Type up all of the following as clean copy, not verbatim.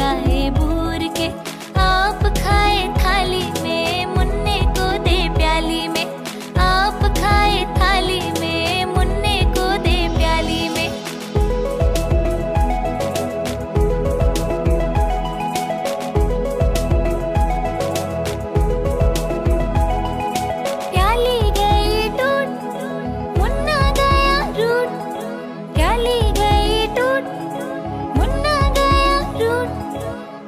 पकाए बूर के, आप खाए थाली में, मुन्ने को दे प्याली में। आप खाए थाली में, मुन्ने को दे प्याली में। प्याली गई टूट, मुन्ना गया रूठ। प्याली गई टूट, मुन्ना गया रूठ।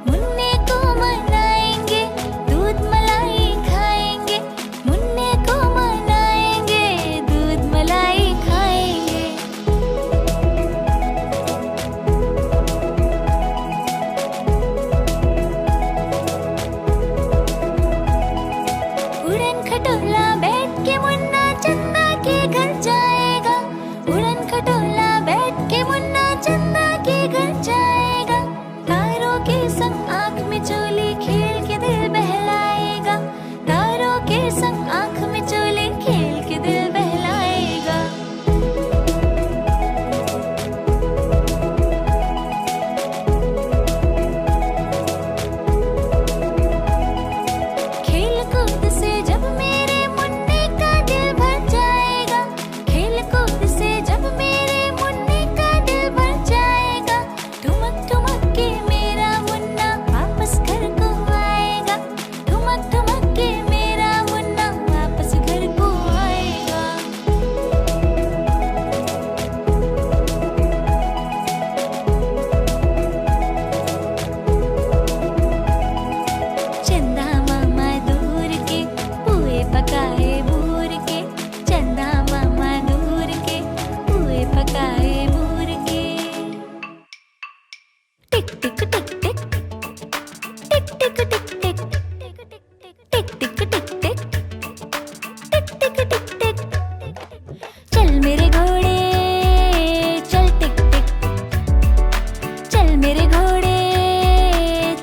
मुन्ने को मनाएंगे, दूध मलाई खाएंगे। मुन्ने को मनाएंगे, दूध मलाई खाएंगे। उड़न खटोला बैठ के मुन्ना चंदा के घर जाएगा। उड़न खटोला बैठ के मुन्ना चंदा के घर जाएगा। तारों के संग आँख में चोली खेल के दिल बहलाएगा। तारों के संग आँख में चोली खेल के दिल बहलाएगा। खेल कूद से जब मेरे मुन्ने का दिल भर जाएगा। खेल कूद से जब मेरे मुन्ने का दिल भर जाएगा। ठुमक ठुमक के मेरा मुन्ना वापस घर को आएगा। ठुमक ठुमक के मेरा मुन्ना वापस घर को आएगा। चंदा मामा दूर के, पुए पकाए बूर के। चंदा मामा दूर के, पुए पकाए बूर के। टिक टिक टिक टिक, टिक टिक टिक टिक, टिक टिक टिक टिक, टिक टिक टिक टिक। चल मेरे घोड़े चल टिक टिक। चल मेरे घोड़े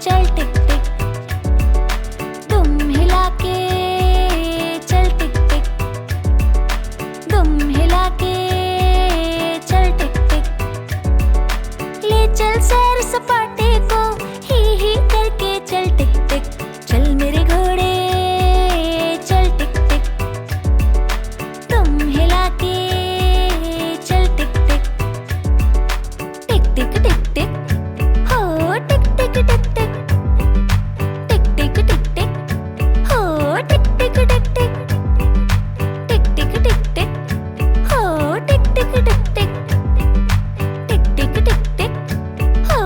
चल टिक टिक। दुम हिला के चल टिक टिक। दुम हिला के चल टिक टिक। ले चल सैर सपाटे को, ही करके चल टिक टिक। चल मेरे घोड़े चल टिक टिक। दुम हिला के चल टिक टिक। टिक टिक टिक टिक, हो टिक टिक टिक टिक। टिक टिक टिक टिक, हो टिक टिक टिक टिक। टिक टिक टिक टिक, हो टिक टिक टिक टिक। टिक टिक टिक टिक, हो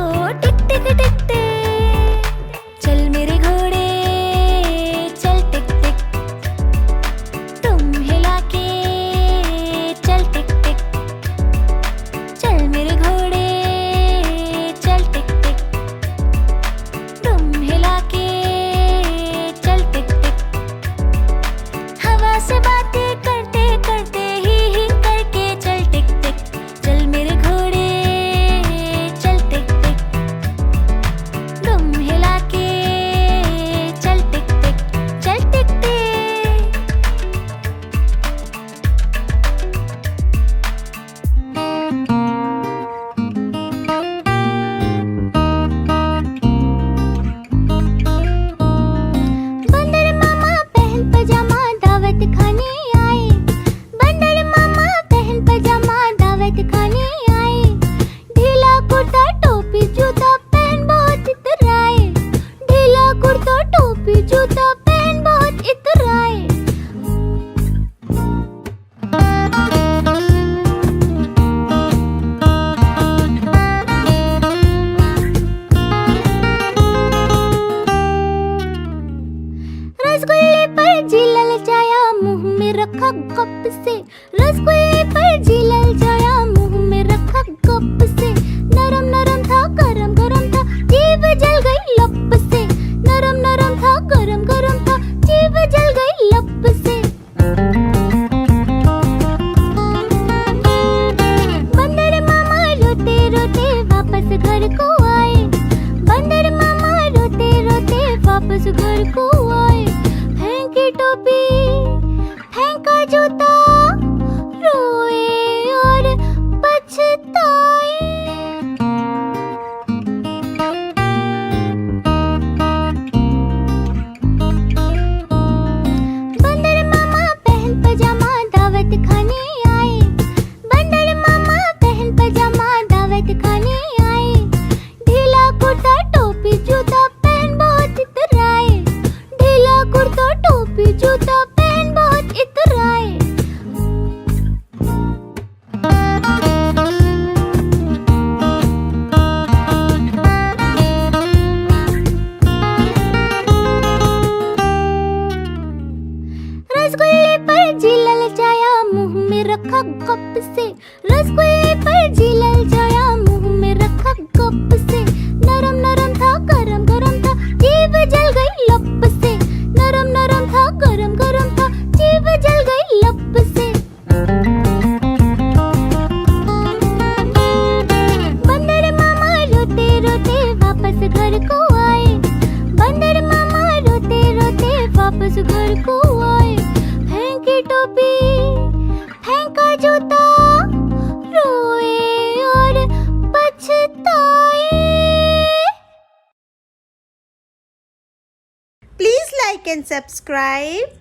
वापस घर को आए, फेंकी टोपी फेंका जूता, रोए और पछताए। Please like and subscribe.